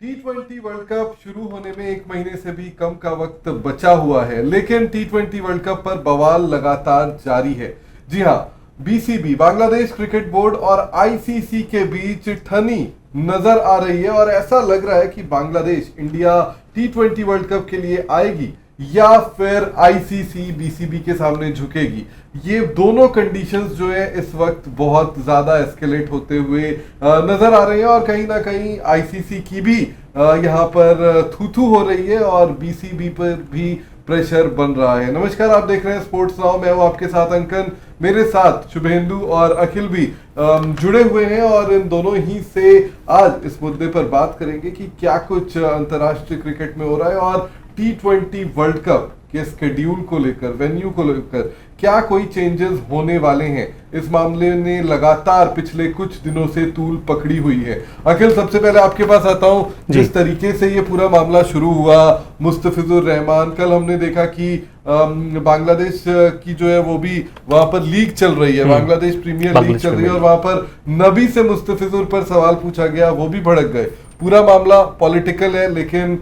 T20 world cup शुरू होने में एक महीने से भी कम का वक्त बचा हुआ है, लेकिन T20 वर्ल्ड कप पर बवाल लगातार जारी है। जी हां, बीसीबी बांग्लादेश क्रिकेट बोर्ड और आईसीसी के बीच ठनी नजर आ रही है और ऐसा लग रहा है कि Bangladesh India T20 world cup के लिए आएगी या फिर आईसीसी बीसीबी के सामने झुकेगी। ये दोनों कंडीशंस जो है इस वक्त बहुत ज्यादा एस्केलेट होते हुए नजर आ रहे हैं और कहीं ना कहीं आईसीसी की भी यहाँ पर थू हो रही है और बीसीबी पर भी प्रेशर बन रहा है। नमस्कार, आप देख रहे हैं स्पोर्ट्स नाउ, मैं हूं आपके साथ अंकन, मेरे साथ शुभेंदु और अखिल भी जुड़े हुए हैं और इन दोनों ही से आज इस मुद्दे पर बात करेंगे कि क्या कुछ अंतर्राष्ट्रीय क्रिकेट में हो रहा है और T20 वर्ल्ड कप के स्केड्यूल को लेकर, वेन्यू को लेकर क्या कोई चेंजेस होने वाले हैं। इस मामले ने लगातार पिछले कुछ दिनों से तूल पकड़ी हुई है। अखिल, सबसे पहले आपके पास आता हूं, जिस तरीके से ये पूरा मामला शुरू हुआ, मुस्तफिजुर रहमान, कल हमने देखा कि बांग्लादेश की जो है वो भी वहां पर लीग चल रही है, बांग्लादेश प्रीमियर लीग चल रही है और वहां पर नबी से मुस्तफिजुर पर सवाल पूछा गया, वो भी भड़क गए। पूरा मामला पॉलिटिकल है, लेकिन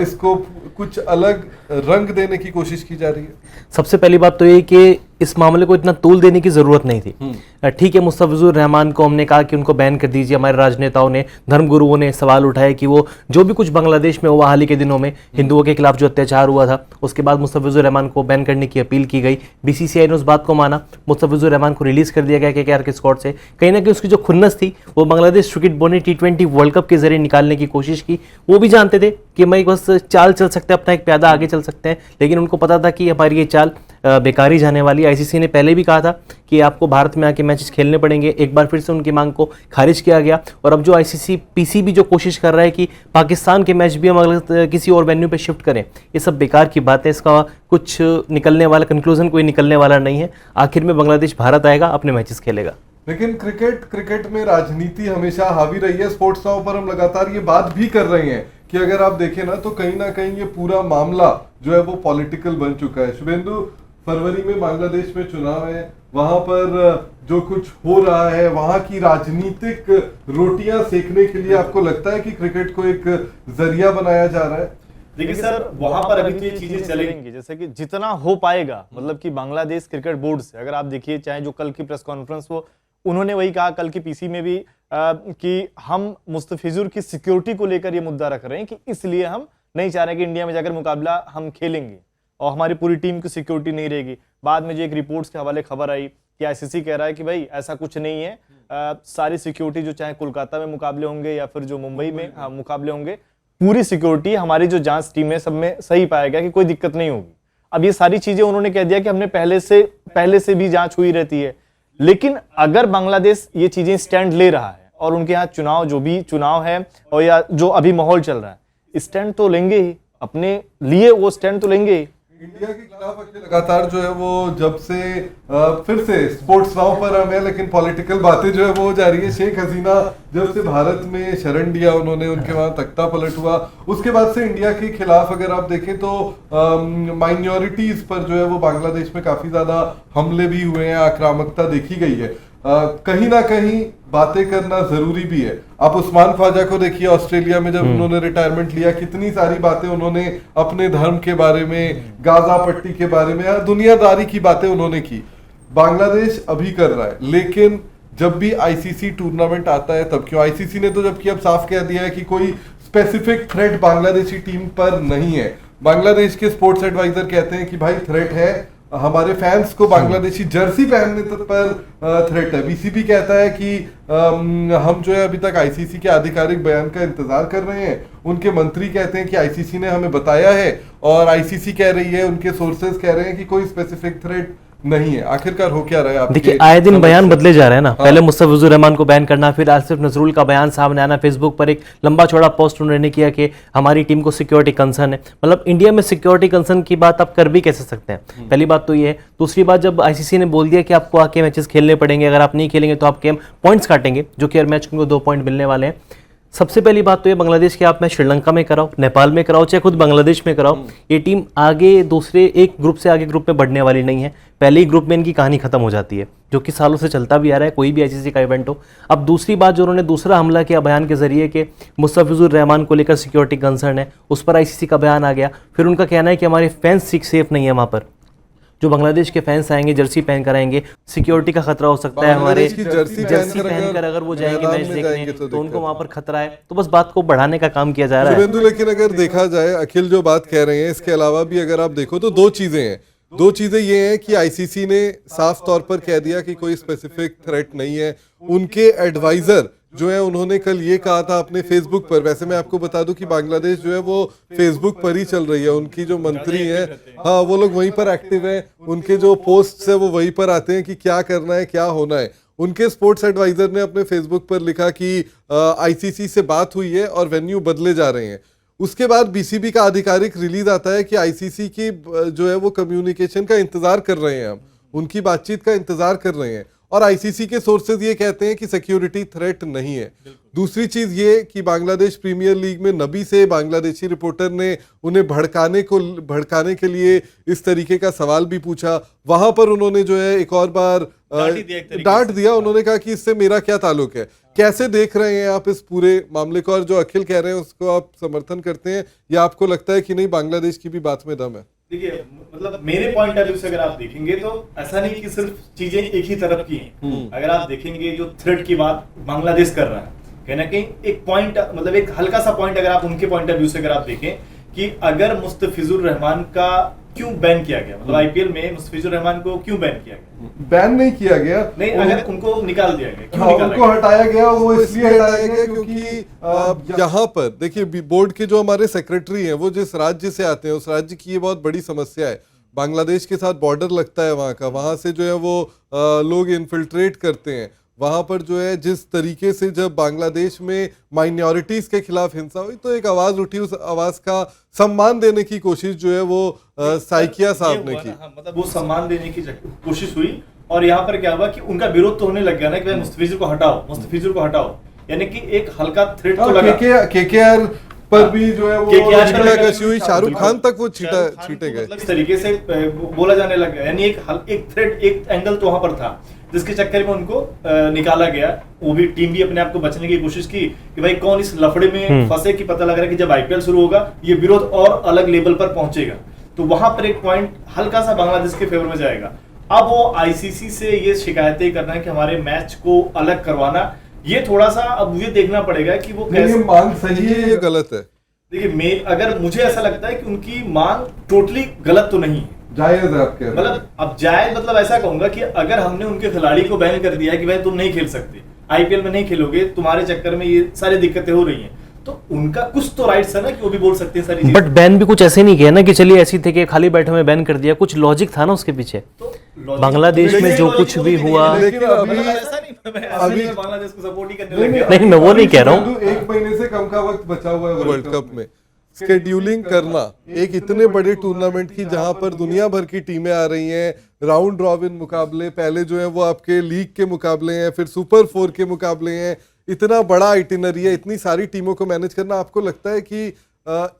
इसको कुछ अलग रंग देने की कोशिश की जा रही है। सबसे पहली बात तो ये कि इस मामले को इतना तूल देने की जरूरत नहीं थी। ठीक है, मुस्तफिजुर रहमान को हमने कहा कि उनको बैन कर दीजिए। हमारे राजनेताओं ने, धर्मगुरुओं ने सवाल उठाया कि वो जो भी कुछ बांग्लादेश में हुआ हाल ही के दिनों में, हिंदुओं के खिलाफ जो अत्याचार हुआ था, उसके बाद मुस्तफिजुर रहमान को बैन करने की अपील की गई। बीसीसीआई ने उस बात को माना, मुस्तफिजुर रहमान को रिलीज कर दिया गया केकेआर के स्क्वाड से। कहीं ना कहीं उसकी जो खुन्नस थी वो बांग्लादेश क्रिकेट बोर्ड ने T20 वर्ल्ड कप के जरिए निकालने की कोशिश की। वो भी जानते थे कि मैं बस चाल चल सकते हैं, अपना एक प्यादा आगे चल सकते हैं, लेकिन उनको पता था कि हमारी ये चाल बेकार ही जाने वाली। आईसीसी ने पहले भी कहा था कि आपको भारत में आके मैचेस खेलने पड़ेंगे। एक बार फिर से उनकी मांग को खारिज किया गया और अब जो आईसीसी पीसीबी जो कोशिश कर रहा है कि पाकिस्तान के मैच भी हम अगले किसी और वेन्यू पे शिफ्ट करें, ये सब बेकार की बात है। इसका कुछ निकलने वाला कंक्लूजन कोई निकलने वाला नहीं है। आखिर में बांग्लादेश भारत आएगा, अपने मैचेस खेलेगा। लेकिन क्रिकेट में राजनीति हमेशा हावी रही है। स्पोर्ट्स नाउ पर हम लगातार ये बात भी कर रहे हैं कि अगर आप देखें ना तो कहीं ना कहीं ये पूरा मामला जो है वो पॉलिटिकल बन चुका है। शुभेंदु, फरवरी में बांग्लादेश में चुनाव है, वहां पर जो कुछ हो रहा है, वहां की राजनीतिक रोटियां सेकने के लिए आपको लगता है कि क्रिकेट को एक जरिया बनाया जा रहा है? देखिए सर, वहां पर अभी तो ये चीजें चलेंगी जैसे कि जितना हो पाएगा, मतलब कि बांग्लादेश क्रिकेट बोर्ड से अगर आप देखिए, चाहे जो कल की प्रेस कॉन्फ्रेंस वो उन्होंने वही कहा कल की पीसी में भी कि हम मुस्तफिजुर की सिक्योरिटी को लेकर ये मुद्दा रख रहे हैं कि इसलिए हम नहीं चाह रहे कि इंडिया में जाकर मुकाबला हम खेलेंगे और हमारी पूरी टीम की सिक्योरिटी नहीं रहेगी। बाद में जो एक रिपोर्ट्स के हवाले खबर आई कि आईसीसी कह रहा है कि भाई ऐसा कुछ नहीं है, सारी सिक्योरिटी जो चाहे कोलकाता में मुकाबले होंगे या फिर जो मुंबई में मुकाबले होंगे, पूरी सिक्योरिटी हमारी जो जांच टीम है सब में सही पाया गया कि कोई दिक्कत नहीं होगी। अब ये सारी चीजें उन्होंने कह दिया कि हमने पहले से भी जांच हुई रहती है। लेकिन अगर बांग्लादेश ये चीजें स्टैंड ले रहा है और उनके यहाँ चुनाव जो भी चुनाव है और या जो अभी माहौल चल रहा है, स्टैंड तो लेंगे ही, अपने लिए वो स्टैंड तो लेंगे ही। इंडिया के खिलाफ लगातार जो है वो जब से फिर से स्पोर्ट्स नाउ पर हम है, लेकिन पॉलिटिकल बातें जो है वो हो जा रही है। शेख हसीना जब से भारत में शरण लिया उन्होंने, उनके वहां तख्ता पलट हुआ, उसके बाद से इंडिया के खिलाफ अगर आप देखें तो माइनॉरिटीज पर जो है वो बांग्लादेश में काफी ज्यादा हमले भी हुए हैं, आक्रामकता देखी गई है। कहीं ना कहीं बातें करना जरूरी भी है। आप उस्मान ख्वाजा को देखिए, ऑस्ट्रेलिया में जब उन्होंने रिटायरमेंट लिया, कितनी सारी बातें उन्होंने अपने धर्म के बारे में, गाजा पट्टी के बारे में, दुनियादारी की बातें उन्होंने की। बांग्लादेश अभी कर रहा है, लेकिन जब भी आईसीसी टूर्नामेंट आता है तब क्यों? आईसीसी ने तो जबकि अब साफ कह दिया है कि कोई स्पेसिफिक थ्रेट बांग्लादेशी टीम पर नहीं है। बांग्लादेश के स्पोर्ट्स एडवाइजर कहते हैं कि भाई थ्रेट है, हमारे फैंस को बांग्लादेशी जर्सी पहनने पर थ्रेट है। बीसीबी कहता है कि हम जो है अभी तक आईसीसी के आधिकारिक बयान का इंतजार कर रहे हैं। उनके मंत्री कहते हैं कि आईसीसी ने हमें बताया है और आईसीसी कह रही है, उनके सोर्सेज कह रहे हैं कि कोई स्पेसिफिक थ्रेट नहीं है। आखिरकार हो क्या रहा है? देखिए, आए दिन बयान बदले जा रहे हैं ना। पहले मुस्तफिजुर रहमान को बैन करना, फिर आसिफ नजरुल का बयान सामने आना, फेसबुक पर एक लंबा चौड़ा पोस्ट उन्होंने किया कि हमारी टीम को सिक्योरिटी कंसर्न है। मतलब इंडिया में सिक्योरिटी कंसर्न की बात आप कर भी कैसे सकते हैं? पहली बात तो ये है। दूसरी बात, जब आईसीसी ने बोल दिया कि आपको आके मैचेस खेलने पड़ेंगे, अगर आप नहीं खेलेंगे तो आपके हम पॉइंट्स काटेंगे, जो कि हर मैच को 2 पॉइंट मिलने वाले हैं। सबसे पहली बात तो ये बांग्लादेश के आप मैच श्रीलंका में कराओ, नेपाल में कराओ, चाहे खुद बांग्लादेश में कराओ, ये टीम आगे दूसरे एक ग्रुप से आगे ग्रुप में बढ़ने वाली नहीं है। पहले ही ग्रुप में इनकी कहानी खत्म हो जाती है, जो कि सालों से चलता भी आ रहा है, कोई भी आईसीसी का इवेंट हो। अब दूसरी बात, जो उन्होंने दूसरा हमला किया बयान के जरिए कि मुस्तफिजुर रहमान को लेकर सिक्योरिटी कंसर्न है, उस पर आईसीसी का बयान आ गया। फिर उनका कहना है कि हमारे फैंस सेफ नहीं है, वहाँ पर जो बांग्लादेश के फैंस आएंगे जर्सी पहन कर आएंगे, सिक्योरिटी का खतरा हो सकता है, हमारे बांग्लादेश की जर्सी पहनकर अगर वो जाएंगे मैदान मैच में जाएंगे देखने तो उनको वहां पर खतरा है। तो बस बात को बढ़ाने का काम किया जा रहा है। शुभेंदु, लेकिन अगर देखा जाए अखिल जो बात कह रहे हैं, इसके अलावा भी अगर आप देखो तो दो चीजें हैं। दो चीजें ये हैं कि आईसीसी ने साफ तौर पर कह दिया कि कोई स्पेसिफिक थ्रेट नहीं है। उनके एडवाइजर जो है उन्होंने कल ये कहा था अपने फेसबुक पर, वैसे मैं आपको बता दूं कि बांग्लादेश जो है वो फेसबुक पर ही चल रही है, उनकी जो मंत्री है, हाँ, वो लोग वहीं पर एक्टिव हैं, उनके जो पोस्ट्स है वो वहीं पर आते हैं कि क्या करना है, क्या होना है। उनके स्पोर्ट्स एडवाइजर ने अपने फेसबुक पर लिखा कि आईसीसी से बात हुई है और वेन्यू बदले जा रहे हैं। उसके बाद बीसीबी का आधिकारिक रिलीज आता है कि आईसीसी की जो है वो कम्युनिकेशन का इंतजार कर रहे हैं, हम उनकी बातचीत का इंतजार कर रहे हैं, और आईसीसी के सोर्सेज ये कहते हैं कि सिक्योरिटी थ्रेट नहीं है। दूसरी चीज ये कि बांग्लादेश प्रीमियर लीग में नबी से बांग्लादेशी रिपोर्टर ने उन्हें भड़काने के लिए इस तरीके का सवाल भी पूछा। वहां पर उन्होंने जो है एक और बार डांट दिया। उन्होंने कहा कि इससे मेरा क्या ताल्लुक है। कैसे देख रहे हैं आप इस पूरे मामले को, और जो अखिल कह रहे हैं उसको आप समर्थन करते हैं, या आपको लगता है कि नहीं बांग्लादेश की भी बात में दम है? देखिए, मतलब मेरे पॉइंट ऑफ व्यू से अगर आप देखेंगे तो ऐसा नहीं कि सिर्फ चीजें एक ही तरफ की हैं। अगर आप देखेंगे जो थ्रेट की बात बांग्लादेश कर रहा है, कहीं ना कहीं एक पॉइंट, मतलब एक हल्का सा पॉइंट अगर आप उनके पॉइंट ऑफ व्यू से अगर आप देखें कि अगर मुस्तफिजुर रहमान का क्यों बैन किया गया, मतलब आईपीएल में मुस्तफिजुर रहमान को क्यों बैन किया गया? बैन नहीं किया गया, नहीं, अगर उनको निकाल दिया गया, क्यों हाँ, निकाला उनको गया? हटाया गया। वो इसलिए हटाया गया क्योंकि यहाँ पर देखिए बोर्ड के जो हमारे सेक्रेटरी हैं वो जिस राज्य से आते हैं उस राज्य की ये बहुत बड़ी समस्या है। बांग्लादेश के साथ बॉर्डर लगता है वहाँ का, वहाँ से जो है वो लोग इन्फिल्ट्रेट करते हैं। वहाँ पर जो है जिस तरीके से जब बांग्लादेश में माइनॉरिटीज के खिलाफ हिंसा हुई तो एक आवाज उठी, उस आवाज का सम्मान देने की कोशिश जो है वो साइकिया साहब ने की। मतलब वो सम्मान देने की कोशिश हुई, और यहाँ पर क्या हुआ कि उनका विरोध तो होने लग गया ना कि भाई मुस्तफिजुर को हटाओ, मुस्तफिजुर को हटाओ, यानी कि एक हल्का थ्रेट तो लगा। केकेआर पर भी जो है वो छीटाकशी हुई, शाहरुख खान तक वो छीटे गए। मतलब इस तरीके से बोला जाने लग गया, यानी एक थ्रेट, एक एंगल तो वहां पर था जिसके चक्कर में उनको निकाला गया। वो भी टीम भी अपने आप को बचने की कोशिश की कि भाई कौन इस लफड़े में फंसे, कि पता लग रहा है कि जब आईपीएल शुरू होगा ये विरोध और अलग लेवल पर पहुंचेगा। तो वहां पर एक पॉइंट हल्का सा बांग्लादेश के फेवर में जाएगा। अब वो आईसीसी से ये शिकायतें करना है कि हमारे मैच को अलग करवाना, ये थोड़ा सा अब ये देखना पड़ेगा कि वो कैसे मांग सही है या गलत है। देखिए, अगर मुझे ऐसा लगता है कि उनकी मांग टोटली गलत तो नहीं है, जायज है आपके, मतलब अब जायज, मतलब ऐसा कहूंगा कि अगर हमने उनके खिलाड़ी को बैन कर दिया है कि भाई तुम नहीं खेल सकते, आईपीएल में नहीं खेलोगे, तुम्हारे चक्कर में ये सारी दिक्कतें हो रही हैं, तो उनका कुछ तो राइट्स है ना कि वो भी बोल सकते हैं सारी चीजें। बट बैन भी कुछ ऐसे नहीं किया ना कि चलिए ऐसी थे कि खाली बैठे में बैन कर दिया, कुछ लॉजिक था ना उसके पीछे। तो बांग्लादेश में जो कुछ भी हुआ, लेकिन अभी बांग्लादेश को सपोर्ट ही करने लग गया। नहीं, मैं वो नहीं कह रहा हूँ। 1 महीने से कम का वक्त बचा हुआ है वर्ल्ड कप में। स्केड्यूलिंग करना एक इतने बड़े टूर्नामेंट की जहां पर दुनिया भर की टीमें आ रही हैं, राउंड रॉबिन मुकाबले, पहले जो है वो आपके लीग के मुकाबले हैं, फिर सुपर 4 के मुकाबले हैं, इतना बड़ा आइटिनरी है, इतनी सारी टीमों को मैनेज करना। आपको लगता है कि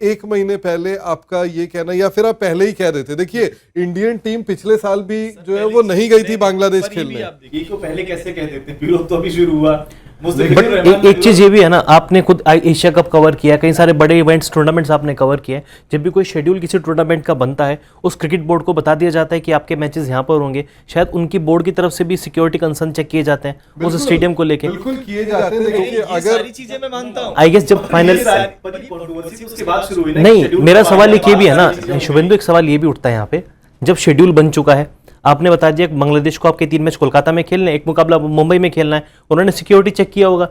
1 महीने पहले आपका ये कहना, या फिर आप पहले ही कह देते? देखिए इंडियन टीम पिछले साल भी जो है वो नहीं गई थी बांग्लादेश खेलने। पहले कैसे कह देते, विरोध तो अभी शुरू हुआ। बट एक चीज ये भी है ना, आपने खुद एशिया कप कवर किया, कई सारे बड़े इवेंट्स, टूर्नामेंट्स आपने कवर किए। जब भी कोई शेड्यूल किसी टूर्नामेंट का बनता है, उस क्रिकेट बोर्ड को बता दिया जाता है कि आपके मैचेस यहाँ पर होंगे। शायद उनकी बोर्ड की तरफ से भी सिक्योरिटी कंसर्न चेक किए जाते हैं उस स्टेडियम को लेके। बिल्कुल किए जाते हैं। देखिए अगर सारी चीजें मैं मानता हूं, आई गेस जब फाइनल उसके बाद शुरू हुई नहीं, मेरा सवाल एक ये भी है ना शुभेंदु, एक सवाल ये भी उठता है यहाँ पे, जब शेड्यूल बन चुका है, आपने बता दिया बांग्लादेश को आपके 3 मैच कोलकाता में खेलने, एक मुकाबला मुंबई में खेलना है, उन्होंने सिक्योरिटी चेक किया होगा,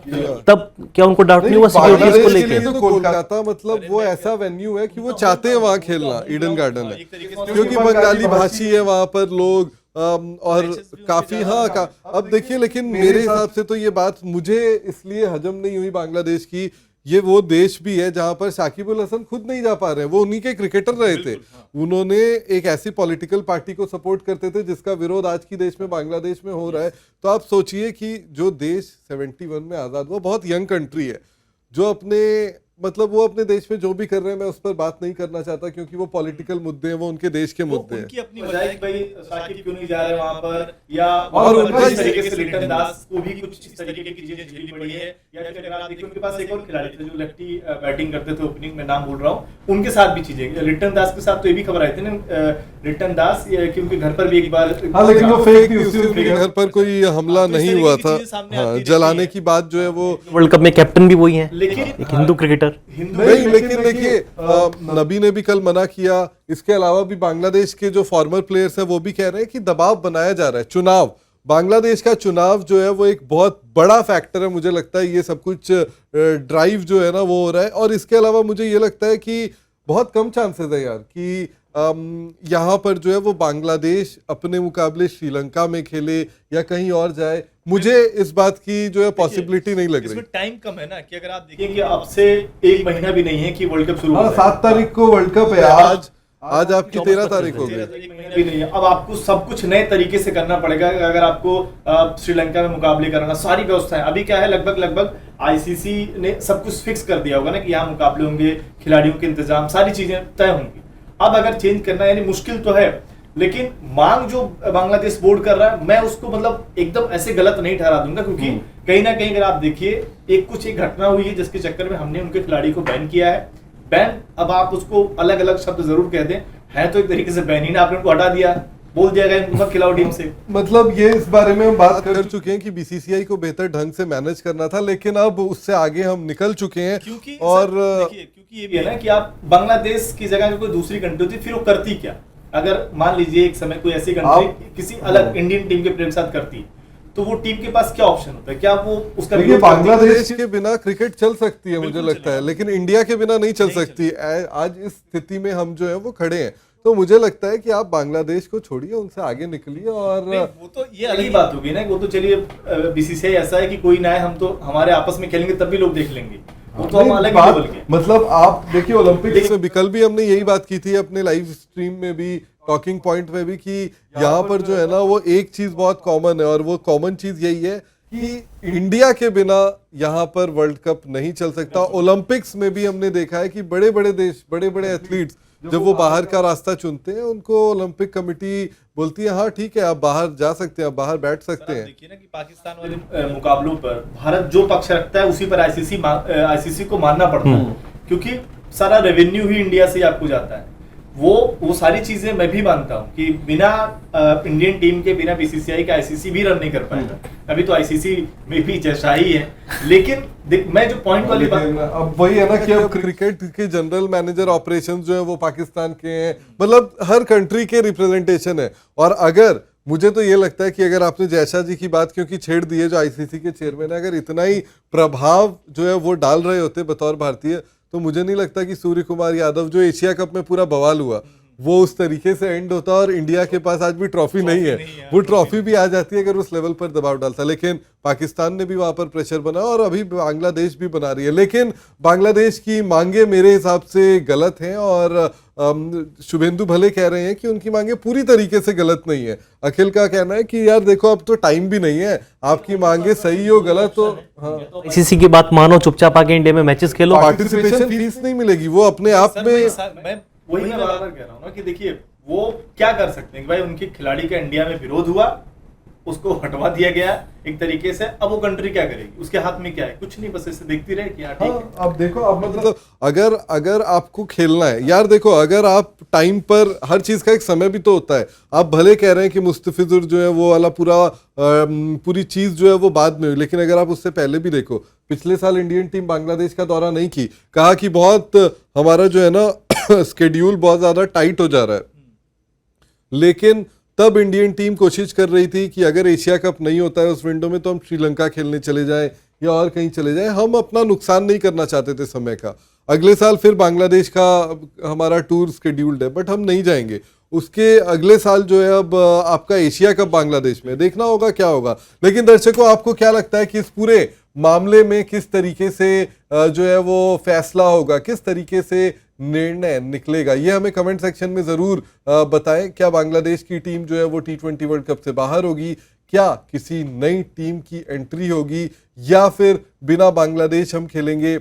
तब क्या उनको डाउट नहीं हुआ सिक्योरिटी को लेके? तो कोलकाता मतलब वो ऐसा वेन्यू है कि वो चाहते हैं वहां खेलना, ईडन गार्डन है, क्योंकि बंगाली भाषी है वहां पर लोग, और काफी अब देखिए, लेकिन मेरे हिसाब से तो ये बात मुझे इसलिए हजम नहीं हुई बांग्लादेश की। ये वो देश भी है जहां पर शाकिब अल हसन खुद नहीं जा पा रहे हैं, वो उन्हीं के क्रिकेटर रहे थे। उन्होंने एक ऐसी पॉलिटिकल पार्टी को सपोर्ट करते थे जिसका विरोध आज की देश में बांग्लादेश में हो रहा है। तो आप सोचिए कि जो देश 71 में आज़ाद हुआ, बहुत यंग कंट्री है, जो अपने मतलब वो अपने देश में जो भी कर रहे हैं मैं उस पर बात नहीं करना चाहता क्योंकि वो पॉलिटिकल मुद्दे हैं, वो उनके देश के मुद्दे हैं। उनकी अपनी वजह है कि भाई साकिब क्यों नहीं जा रहे वहां पर, या और उनका इस तरीके से लिटन दास को भी कुछ इस तरीके की चीजें झेलनी पड़ी है, या फिर अगर आप देखिए उनके पास एक और खिलाड़ी थे जो लेफ्टी बैटिंग करते थे ओपनिंग में, नाम बोल रहा हूँ, उनके साथ भी चीजें, लिटन दास के साथ तो ये भी खबर आई थी ना, लिटन दास कि उनके घर पर भी एक बार, हाँ लेकिन वो फेक थी, उनके घर पर कोई हमला तो इस नहीं तरीके हुआ की था। चीजें सामने हाँ, आती रहती जलाने है। की बात जो है वो वर्ल्ड कप में कैप्टन भी वही है, लेकिन एक हिंदू क्रिकेटर। नहीं, लेकिन देखिए नबी ने भी कल मना किया। इसके अलावा भी बांग्लादेश के जो फॉर्मर प्लेयर्स हैं वो भी कह रहे हैं कि दबाव बनाया जा रहा है। चुनाव, बांग्लादेश का चुनाव जो है वो एक बहुत बड़ा फैक्टर है, मुझे लगता है ये सब कुछ ड्राइव जो है ना वो हो रहा है। और इसके अलावा मुझे ये लगता है कि बहुत कम चांसेस है यार कि यहाँ पर जो है वो बांग्लादेश अपने मुकाबले श्रीलंका में खेले या कहीं और जाए। मुझे इस बात की जो है पॉसिबिलिटी नहीं लग रही। इसमें टाइम कम है ना, कि अगर आप देखिए कि अब से 1 महीना भी नहीं है कि वर्ल्ड कप शुरू हो हाँ, जाए। 7 तारीख को वर्ल्ड कप है। आज आपकी 13 तारीख हो गई। 1 महीना भी नहीं है। अब आपको सब कुछ नए तरीके से करना पड़ेगा। अगर आपको श्रीलंका में मुकाबले कराना, सारी व्यवस्थाएं अभी क्या है, लगभग आईसीसी ने सब कुछ फिक्स कर दिया होगा ना कि यहाँ मुकाबले होंगे, खिलाड़ियों के इंतजाम, सारी चीजें तय होंगी। अब अगर चेंज करना यानी मुश्किल तो है, लेकिन मांग जो बांग्लादेश बोर्ड कर रहा है, मैं उसको मतलब एकदम ऐसे गलत नहीं ठहरा दूंगा, क्योंकि कहीं ना कहीं अगर आप देखिए एक घटना हुई है जिसके चक्कर में हमने उनके खिलाड़ी को बैन किया है। बैन, अब आप उसको अलग अलग शब्द जरूर कह दें, है तो एक तरीके से बैन ही ना, आपने उनको हटा दिया, बोल दिया गया इनको मत खिलाओ टीम से। मतलब ये इस बारे में हम बात कर चुके हैं कि बीसीसीआई को बेहतर ढंग से मैनेज करना था, लेकिन अब उससे आगे हम निकल चुके हैं। क्योंकि और क्योंकि ये भी है ना कि आप बांग्लादेश की जगह कोई दूसरी कंट्री होती फिर वो करती क्या, अगर मान लीजिए एक समय कोई ऐसी कंट्री किसी अलग इंडियन टीम के प्लेयर के साथ करती, तो वो टीम के पास क्या ऑप्शन होता है, क्या वो उसका देखिए बांग्लादेश के बिना क्रिकेट चल सकती है मुझे लगता है, लेकिन इंडिया के बिना नहीं चल सकती। आज इस स्थिति में हम जो है वो खड़े हैं, तो मुझे लगता है कि आप बांग्लादेश को छोड़िए, उनसे आगे निकलिए। और वो तो ये अलग ही बात होगी ना, वो तो चलिए बीसीसीआई ऐसा है कि कोई ना है, हम तो हमारे आपस में खेलेंगे तब भी लोग देख लेंगे, वो तो हम अलग ही लेवल के। मतलब आप देखिए ओलंपिक्स में भी कल भी हमने यही बात की थी अपने लाइव स्ट्रीम में भी, टॉकिंग पॉइंट में भी, कि यहाँ पर जो है ना वो एक चीज बहुत कॉमन है, और वो कॉमन चीज यही है कि इंडिया के बिना यहाँ पर वर्ल्ड कप नहीं चल सकता। ओलंपिक्स में भी हमने देखा है कि बड़े बड़े देश, बड़े बड़े एथलीट्स जब वो बाहर का रास्ता चुनते हैं, उनको ओलंपिक कमेटी बोलती है हाँ ठीक है आप बाहर जा सकते हैं, आप बाहर बैठ सकते हैं। देखिए ना कि पाकिस्तान वाले मुकाबलों पर भारत जो पक्ष रखता है उसी पर आईसीसी को मानना पड़ता है, क्योंकि सारा रेवेन्यू ही इंडिया से आपको जाता है। वो सारी चीजें मैं भी मानता हूँ कि बिना इंडियन टीम के, बिना बीसीसीआई के आईसीसी भी रन नहीं कर पाएगा। अभी तो आईसीसी में भी जैसा ही है, लेकिन मैं जो पॉइंट वाली बात, अब वही है ना कि अब क्रिकेट के जनरल मैनेजर ऑपरेशंस जो है वो पाकिस्तान के हैं, मतलब हर कंट्री के रिप्रेजेंटेशन है। और अगर मुझे तो ये लगता है कि अगर आपने जयशाह जी की बात क्योंकि छेड़ दी है, जो आईसीसी के चेयरमैन है, अगर इतना ही प्रभाव जो है वो डाल रहे होते बतौर भारतीय, तो मुझे नहीं लगता कि सूर्य कुमार यादव जो एशिया कप में पूरा बवाल हुआ वो उस तरीके से एंड होता। और इंडिया के पास आज भी ट्रॉफी नहीं है, वो ट्रॉफी भी आ जाती है अगर उस लेवल पर दबाव डालता। लेकिन पाकिस्तान ने भी वहां पर प्रेशर बनाया और अभी बांग्लादेश भी बना रही है, लेकिन बांग्लादेश की मांगे मेरे हिसाब से गलत हैं। और शुभेंदु भले कह रहे हैं कि उनकी मांगे पूरी तरीके से गलत नहीं है। अखिल का कहना है कि यार देखो अब तो टाइम भी नहीं है, आपकी मांगे सही हो गलत हो। हाँ, आईसीसी की बात मानो, चुपचाप आके इंडिया में मैचेस खेलो, पार्टिसिपेशन फीस नहीं मिलेगी, वो अपने आप में। मैं वही मैं बार-बार कह रहा हूँ ना कि देखिए वो क्या कर सकते हैं कि भाई उनके खिलाड़ी का इंडिया में विरोध हुआ, उसको हटवा दिया गया एक तरीके से, अब वो कंट्री क्या करेगी, उसके हाथ में क्या है, कुछ नहीं, बस ऐसे देखती रहे कि ठीक है। अब देखो, अब मतलब अगर आपको खेलना है यार, देखो अगर आप टाइम पर, हर चीज का एक समय भी तो होता है। आप भले कह रहे हैं कि मुस्तफिजुर जो है वो वाला पूरी चीज जो है वो बाद में हुई, लेकिन अगर आप उससे पहले भी देखो, पिछले साल इंडियन टीम बांग्लादेश का दौरा नहीं की, कहा कि बहुत हमारा जो है ना स्केड्यूल बहुत ज्यादा टाइट हो जा रहा है, लेकिन तब इंडियन टीम कोशिश कर रही थी कि अगर एशिया कप नहीं होता है उस विंडो में तो हम श्रीलंका खेलने चले जाएं या और कहीं चले जाएं। हम अपना नुकसान नहीं करना चाहते थे समय का। अगले साल फिर बांग्लादेश का हमारा टूर स्केड्यूल्ड है, बट हम नहीं जाएंगे। उसके अगले साल जो है अब आपका एशिया कप बांग्लादेश में, देखना होगा क्या होगा। लेकिन दर्शकों, आपको क्या लगता है कि इस पूरे मामले में किस तरीके से जो है वो फैसला होगा, किस तरीके से निर्णय निकलेगा, ये हमें कमेंट सेक्शन में जरूर बताएं। क्या बांग्लादेश की टीम जो है वो T20 वर्ल्ड कप से बाहर होगी, क्या किसी नई टीम की एंट्री होगी, या फिर बिना बांग्लादेश हम खेलेंगे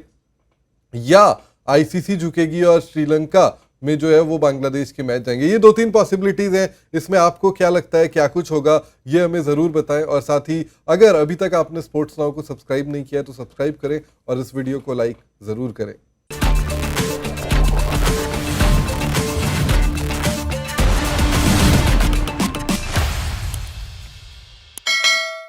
या आईसीसी झुकेगी और श्रीलंका में जो है वो बांग्लादेश के मैच जाएंगे। ये 2-3 पॉसिबिलिटीज हैं, इसमें आपको क्या लगता है, क्या कुछ होगा, ये हमें ज़रूर बताएं। और साथ ही अगर अभी तक आपने स्पोर्ट्स नाउ को सब्सक्राइब नहीं किया तो सब्सक्राइब करें और इस वीडियो को लाइक ज़रूर करें।